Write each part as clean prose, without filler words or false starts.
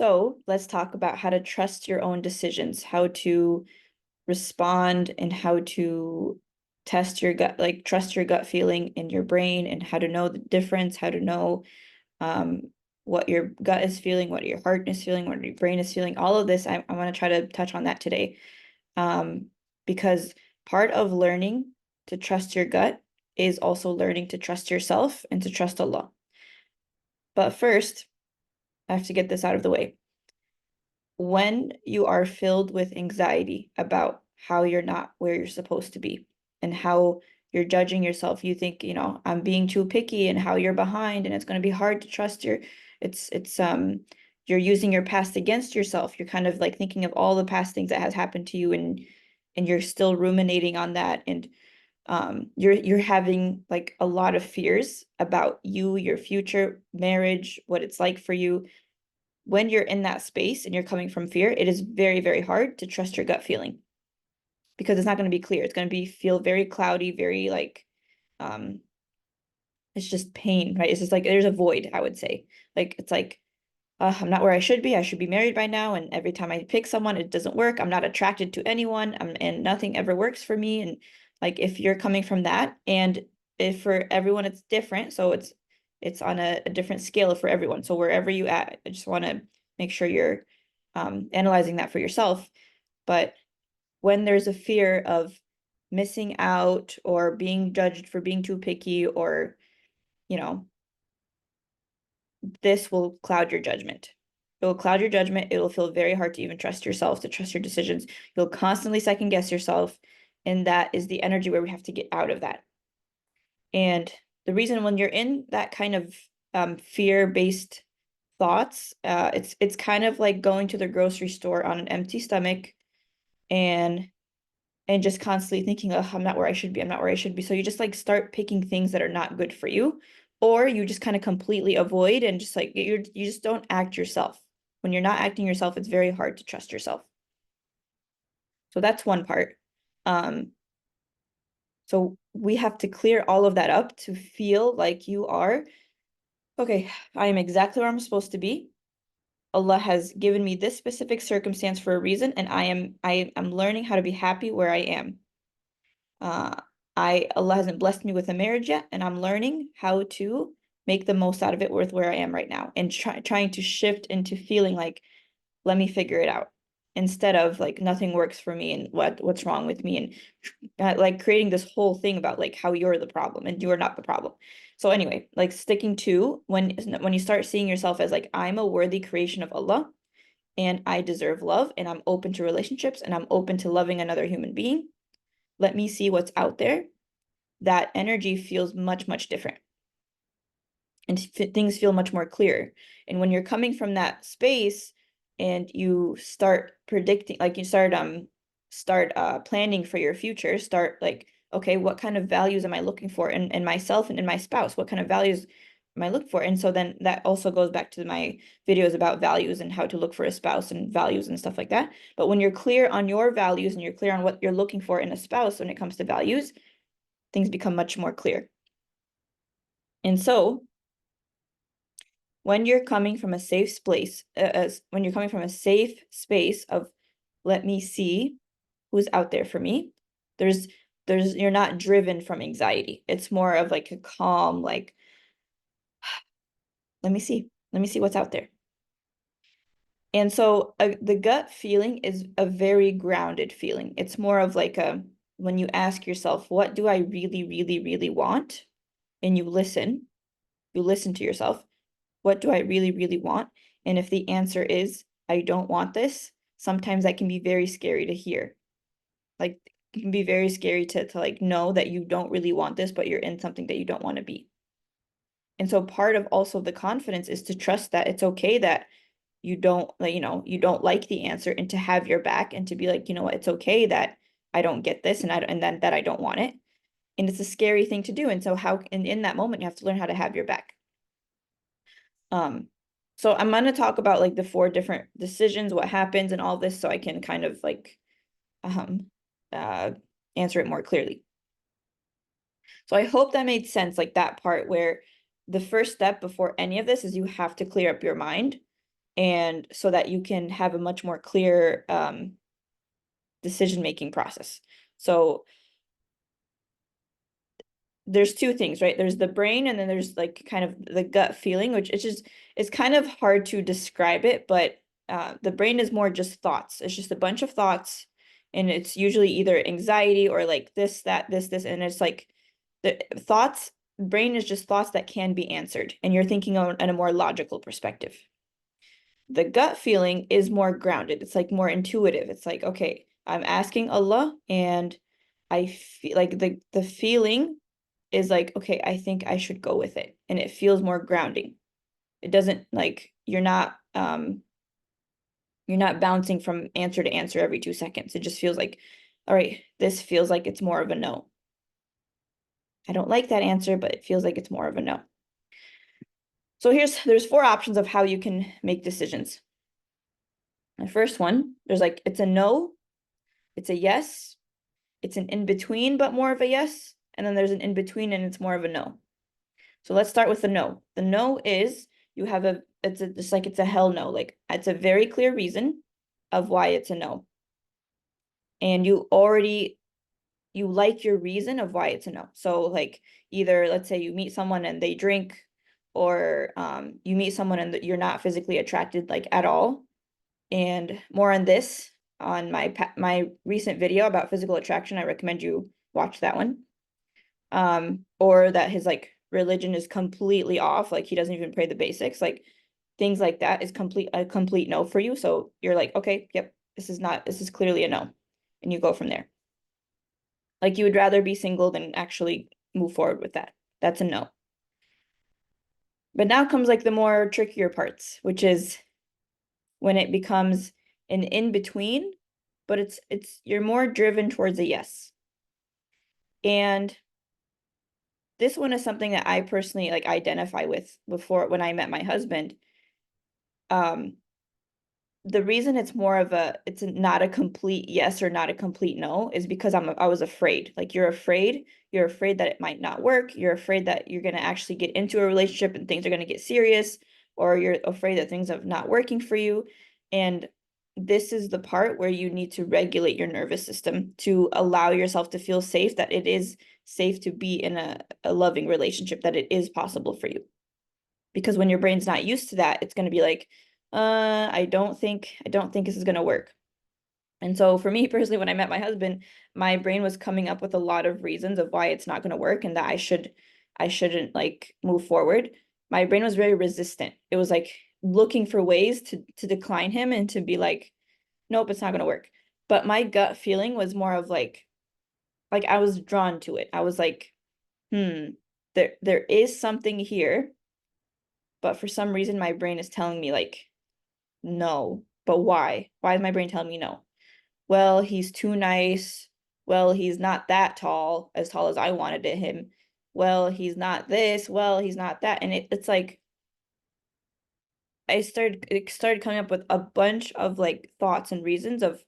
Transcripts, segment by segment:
So let's talk about how to trust your own decisions, how to respond and how to test your gut, like trust your gut feeling in your brain and how to know the difference, how to know um, what your gut is feeling, what your heart is feeling, what your brain is feeling. All of this, I want to try to touch on that today. Um, because part of learning to trust your gut is also learning to trust yourself and to trust Allah. But first, I have to get this out of the way. When you are filled with anxiety about how you're not where you're supposed to be and how you're judging yourself, you think, I'm being too picky and how you're behind and it's going to be hard to trust it's you're using your past against yourself. You're kind of like thinking of all the past things that has happened to you and you're still ruminating on that and you're having like a lot of fears about you, your future, marriage, what it's like for you when you're in that space and you're coming from fear, it is very, very hard to trust your gut feeling because it's not going to be clear. It's going to be feel very cloudy, very like um it's just pain, right? It's just like there's a void, I would say. Like it's like I'm not where I should be. I should be married by now. And every time I pick someone, it doesn't work. I'm not attracted to anyone. And nothing ever works for me. And like if you're coming from that, and if for everyone it's different, so it's on a different scale for everyone. So wherever you at, I just want to make sure you're analyzing that for yourself. But when there's a fear of missing out or being judged for being too picky or, you know, this will cloud your judgment. It will cloud your judgment. It will feel very hard to even trust yourself, to trust your decisions. You'll constantly second guess yourself. And that is the energy where we have to get out of that. And the reason when you're in that kind of fear-based thoughts, it's kind of like going to the grocery store on an empty stomach and just constantly thinking, oh, I'm not where I should be. I'm not where I should be. So you just like start picking things that are not good for you, or you just kind of completely avoid and just like you just don't act yourself. When you're not acting yourself, it's very hard to trust yourself. So that's one part. Um, so we have to clear all of that up to feel like you are, okay, I am exactly where I'm supposed to be. Allah has given me this specific circumstance for a reason, and I'm learning how to be happy where I am. Uh, Allah hasn't blessed me with a marriage yet, and I'm learning how to make the most out of it with where I am right now, and trying to shift into feeling like, let me figure it out, instead of like nothing works for me and what's wrong with me, and like creating this whole thing about like how you're the problem and you're not the problem. So anyway, like sticking to when you start seeing yourself as like I'm a worthy creation of Allah and I deserve love and I'm open to relationships and I'm open to loving another human being. Let me see what's out there. That energy feels much, much different. And things feel much more clear. And when you're coming from that space and you start predicting, like you start planning for your future, start like, okay, what kind of values am I looking for in myself and in my spouse? What kind of values am I looking for? And so then that also goes back to my videos about values and how to look for a spouse and values and stuff like that. But when you're clear on your values and you're clear on what you're looking for in a spouse when it comes to values, things become much more clear. And so when you're coming from a safe place, when you're coming from a safe space of let me see who's out there for me, there's you're not driven from anxiety. It's more of like a calm, like, let me see. Let me see what's out there. And so the gut feeling is a very grounded feeling. It's more of like when you ask yourself, what do I really, really, really want? And you listen to yourself. What do I really, really want? And if the answer is, I don't want this, sometimes that can be very scary to hear. Like it can be very scary to like know that you don't really want this, but you're in something that you don't want to be. And so part of also the confidence is to trust that it's okay that you don't like, you don't like the answer and to have your back and to be like, you know what, it's okay that I don't get this and then that I don't want it. And it's a scary thing to do. And so how in that moment you have to learn how to have your back. Um, so I'm going to talk about like the four different decisions, what happens and all this so I can kind of like um uh answer it more clearly. So I hope that made sense, like that part where the first step before any of this is you have to clear up your mind. and so that you can have a much more clear decision-making process. So there's two things, right? There's the brain, and then there's like kind of the gut feeling, which it's kind of hard to describe it, but the brain is more just thoughts. It's just a bunch of thoughts, and it's usually either anxiety or like this, that, this, and it's like the thoughts, brain is just thoughts that can be answered, and you're thinking on a more logical perspective. The gut feeling is more grounded. It's like more intuitive. It's like, okay, I'm asking Allah, and I feel like the feeling is like, okay, I think I should go with it. And it feels more grounding. It doesn't like you're not bouncing from answer to answer every 2 seconds. It just feels like, all right, this feels like it's more of a no. I don't like that answer, but it feels like it's more of a no. So there's 4 options of how you can make decisions. The first one, there's like, it's a no, it's a yes, it's an in-between, but more of a yes, and then there's an in-between and it's more of a no. So let's start with the no. The no is you have it's a hell no. Like it's a very clear reason of why it's a no. And you like your reason of why it's a no. So like either let's say you meet someone and they drink, or you meet someone and you're not physically attracted like at all. And more on this on my recent video about physical attraction. I recommend you watch that one. Or that his like religion is completely off, like he doesn't even pray the basics, like things like that is a complete no for you. So you're like, okay, yep, this is clearly a no, and you go from there. Like you would rather be single than actually move forward with that. That's a no. But now comes like the more trickier parts, which is when it becomes an in between, but it's you're more driven towards a yes. And this one is something that I personally like identify with before when I met my husband. The reason it's not a complete yes or not a complete no is because I was afraid. Like you're afraid that it might not work. You're afraid that you're going to actually get into a relationship and things are going to get serious, or you're afraid that things are not working for you. And this is the part where you need to regulate your nervous system to allow yourself to feel safe, that it is safe to be in a loving relationship, that it is possible for you. Because when your brain's not used to that, it's going to be like, I don't think this is going to work. And so for me personally, when I met my husband, my brain was coming up with a lot of reasons of why it's not going to work and that I shouldn't like move forward. My brain was very resistant. It was like looking for ways to decline him and to be like, nope, it's not going to work. But my gut feeling was more of like I was drawn to it. I was like, there is something here, but for some reason my brain is telling me like, no. But why? Why is my brain telling me no? Well, he's too nice. Well, he's not that tall, as tall as I wanted him. Well, he's not this. Well, he's not that. And it's like it started coming up with a bunch of like thoughts and reasons of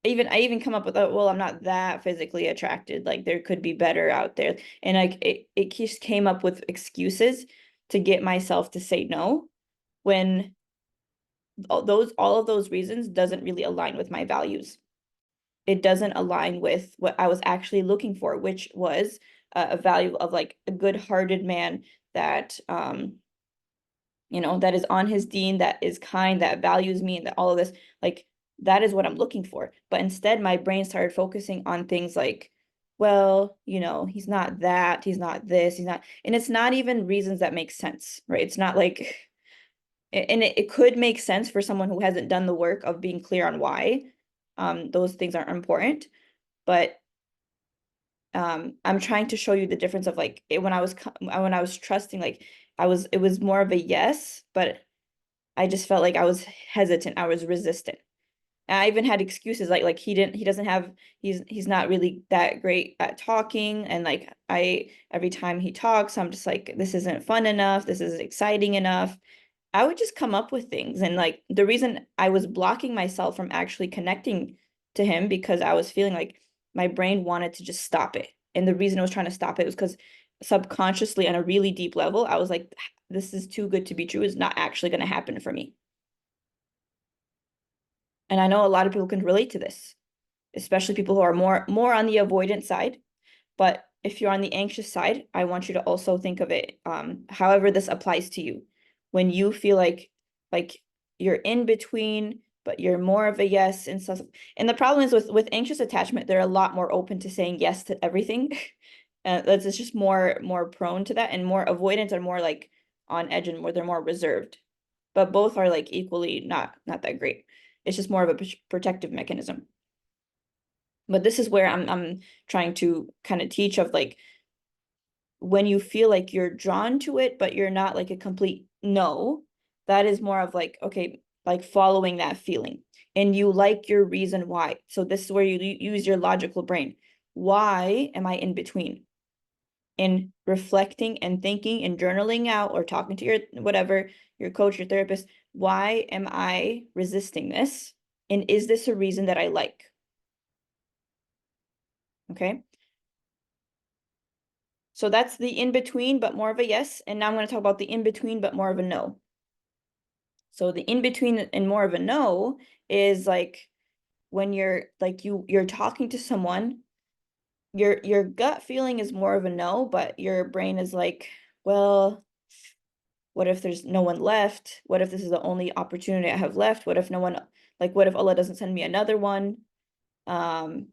I even come up with, oh, well, I'm not that physically attracted. Like there could be better out there. And like it just came up with excuses to get myself to say no when all of those reasons doesn't really align with my values. It doesn't align with what I was actually looking for, which was a value of like a good-hearted man that that is on his deen, that is kind, that values me, and that all of this, like that is what I'm looking for. But instead my brain started focusing on things like, well, he's not that, he's not this, he's not, and it's not even reasons that make sense, right? It's not like, and it could make sense for someone who hasn't done the work of being clear on why those things are important, but I'm trying to show you the difference of like when I was trusting, like it was more of a yes, but I just felt like I was hesitant, I was resistant. And I even had excuses like he's not really that great at talking, and like every time he talks I'm just like, this isn't fun enough, this isn't exciting enough. I would just come up with things. And like the reason I was blocking myself from actually connecting to him, because I was feeling like my brain wanted to just stop it. And the reason I was trying to stop it was because subconsciously on a really deep level, I was like, this is too good to be true. It's not actually going to happen for me. And I know a lot of people can relate to this, especially people who are more on the avoidant side. But if you're on the anxious side, I want you to also think of it however this applies to you. When you feel like you're in between, but you're more of a yes and stuff. And the problem is with anxious attachment, they're a lot more open to saying yes to everything. It's just more prone to that, and more avoidant are more like on edge and they're more reserved. But both are like equally not that great. It's just more of a protective mechanism. But this is where I'm trying to kind of teach of like when you feel like you're drawn to it, but you're not like a complete no, that is more of like, okay, like following that feeling. And you like your reason why. So this is where you use your logical brain. Why am I in between? In reflecting and thinking and journaling out or talking to your whatever, your coach, your therapist, why am I resisting this? And is this a reason that I like? Okay. So that's the in between, but more of a yes. And now I'm going to talk about the in between, but more of a no. So the in between and more of a no is like when you're like you're talking to someone, your gut feeling is more of a no, but your brain is like, well, what if there's no one left? What if this is the only opportunity I have left? What if no one, like, what if Allah doesn't send me another one? Um,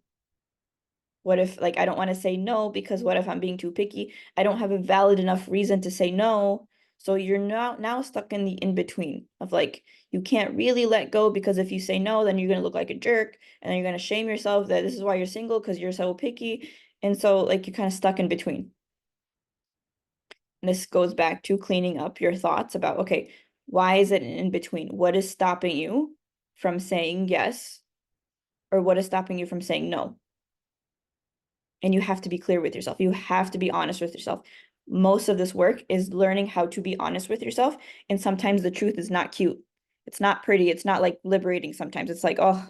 what if, like, I don't want to say no because what if I'm being too picky? I don't have a valid enough reason to say no. So you're now stuck in the in between of like, you can't really let go because if you say no, then you're going to look like a jerk and then you're going to shame yourself that this is why you're single because you're so picky. And so, like, you're kind of stuck in between. And this goes back to cleaning up your thoughts about, okay, why is it in between? What is stopping you from saying yes? Or what is stopping you from saying no? And you have to be clear with yourself. You have to be honest with yourself. Most of this work is learning how to be honest with yourself. And sometimes the truth is not cute. It's not pretty. It's not like liberating sometimes. It's like, oh,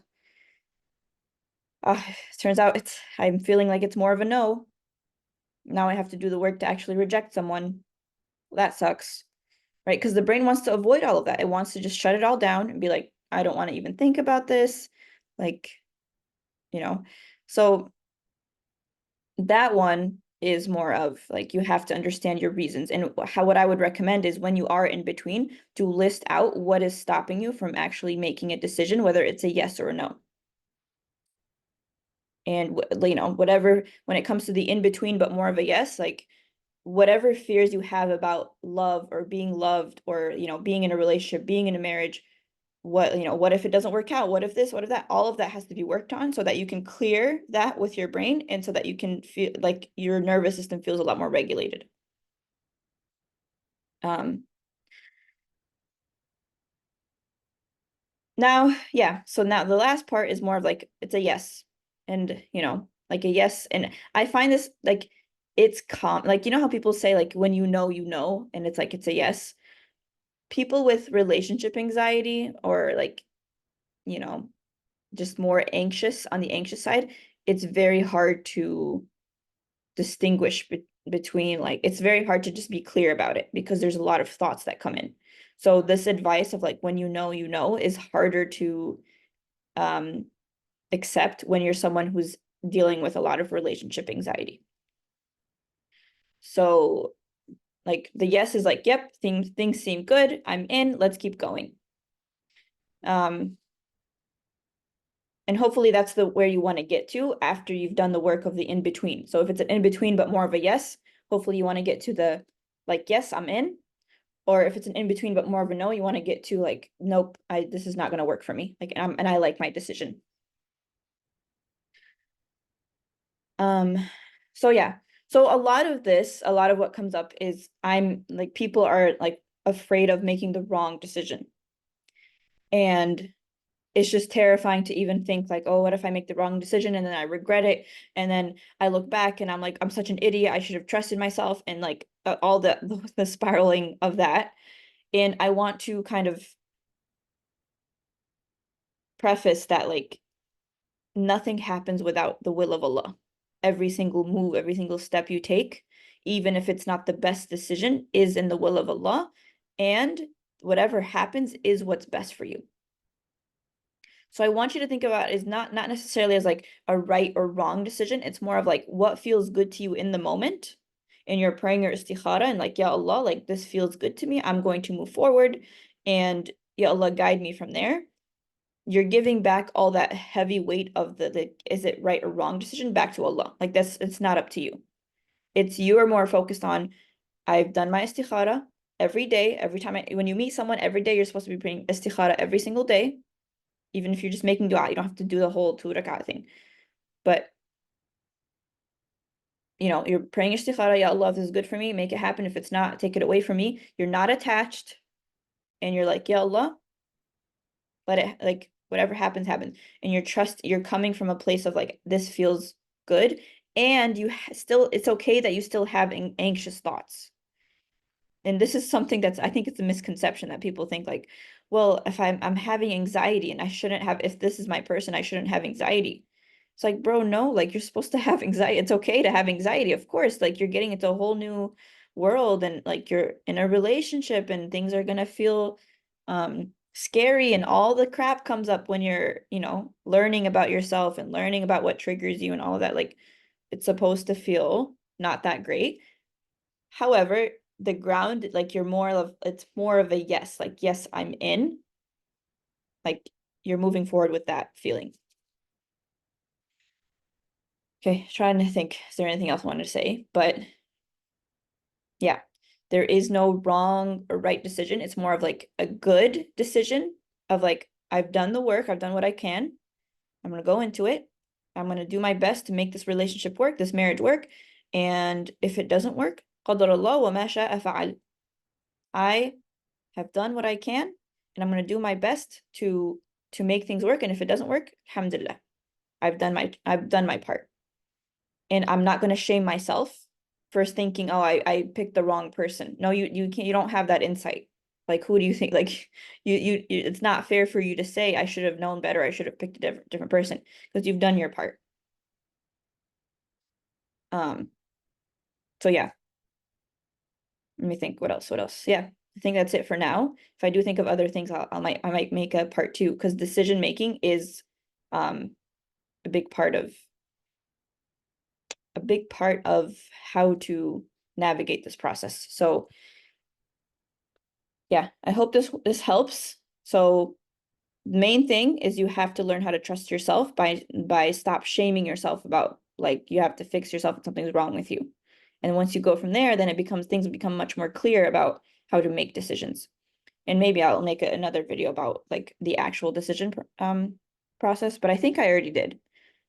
it turns out I'm feeling like it's more of a no. Now I have to do the work to actually reject someone. Well, that sucks. Right? Because the brain wants to avoid all of that. It wants to just shut it all down and be like, I don't want to even think about this. Like, you know, so that one is more of like you have to understand your reasons. And what I would recommend is when you are in between to list out what is stopping you from actually making a decision, whether it's a yes or a no. And whatever, when it comes to the in between, but more of a yes, like whatever fears you have about love or being loved or being in a relationship, being in a marriage, what if it doesn't work out, what if this, what if that, all of that has to be worked on so that you can clear that with your brain and so that you can feel like your nervous system feels a lot more regulated. So now the last part is more of like it's a yes, and like a yes. And I find this like it's like how people say like when and it's like it's a yes. People with relationship anxiety or like you know just more anxious on the anxious side, it's very hard to distinguish between like it's very hard to just be clear about it because there's a lot of thoughts that come in. So this advice of like when is harder to accept when you're someone who's dealing with a lot of relationship anxiety. So like the yes is like, yep, things seem good. I'm in, let's keep going. And hopefully that's where you want to get to after you've done the work of the in between. So if it's an in between but more of a yes, hopefully you want to get to the like, yes, I'm in. Or if it's an in between but more of a no, you want to get to like, nope, this is not going to work for me. Like, and I like my decision. So yeah. So a lot of what comes up is I'm like people are like afraid of making the wrong decision. And it's just terrifying to even think like, oh, what if I make the wrong decision and then I regret it? And then I look back and I'm like, I'm such an idiot. I should have trusted myself and like all the spiraling of that. And I want to kind of preface that like nothing happens without the will of Allah. Every single move, every single step you take, even if it's not the best decision, is in the will of Allah. And whatever happens is what's best for you. So I want you to think about it as not necessarily as like a right or wrong decision. It's more of like what feels good to you in the moment. And you're praying your istikhara and like, Ya Allah, like this feels good to me. I'm going to move forward. And Ya Allah, guide me from there. You're giving back all that heavy weight of the is it right or wrong decision back to Allah. Like it's not up to you. It's you are more focused on, I've done my istikhara every day. Every time when you meet someone every day, you're supposed to be praying istikhara every single day. Even if you're just making dua, you don't have to do the whole 2 rakat thing. But you're praying istikhara, Ya Allah, if this is good for me, make it happen. If it's not, take it away from me. You're not attached. And you're like, Ya Allah, let it, like, whatever happens, happens. And you're coming from a place of like, this feels good. And it's okay that you still have anxious thoughts. And this is something I think it's a misconception that people think like, well, if I'm having anxiety and if this is my person, I shouldn't have anxiety. It's like, bro, no, like you're supposed to have anxiety. It's okay to have anxiety, of course. Like you're getting into a whole new world and like you're in a relationship and things are gonna feel scary and all the crap comes up when you're, learning about yourself and learning about what triggers you and all of that. Like it's supposed to feel not that great. However, the ground, like it's more of a yes, like, yes, I'm in. Like you're moving forward with that feeling. Okay, trying to think, is there anything else I wanted to say? But yeah, there is no wrong or right decision. It's more of like a good decision of like, I've done the work, I've done what I can. I'm gonna go into it. I'm gonna do my best to make this relationship work, this marriage work. And if it doesn't work, قدر الله وما شاء فعل. I have done what I can, and I'm going to do my best to make things work. And if it doesn't work, alhamdulillah, I've done my part. And I'm not going to shame myself for thinking, oh, I picked the wrong person. No, you can't, you don't have that insight. Like, who do you think? Like, it's not fair for you to say I should have known better. I should have picked a different person because you've done your part. So yeah. Let me think. What else? What else? Yeah, I think that's it for now. If I do think of other things, I might make a part 2 because decision making is a big part of how to navigate this process. So yeah, I hope this helps. So main thing is you have to learn how to trust yourself by stop shaming yourself about like you have to fix yourself if something's wrong with you. And once you go from there, then things become much more clear about how to make decisions. And maybe I'll make another video about like the actual decision process, but I think I already did.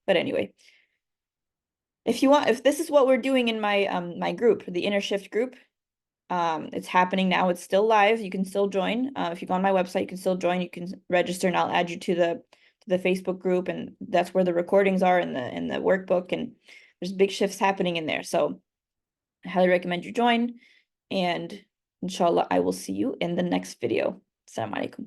But anyway, if this is what we're doing in my my group, the Inner Shift group, it's happening now. It's still live. You can still join. If you go on my website, you can still join. You can register, and I'll add you to the Facebook group, and that's where the recordings are in the workbook. And there's big shifts happening in there. So I highly recommend you join. And inshallah, I will see you in the next video. Assalamu alaikum.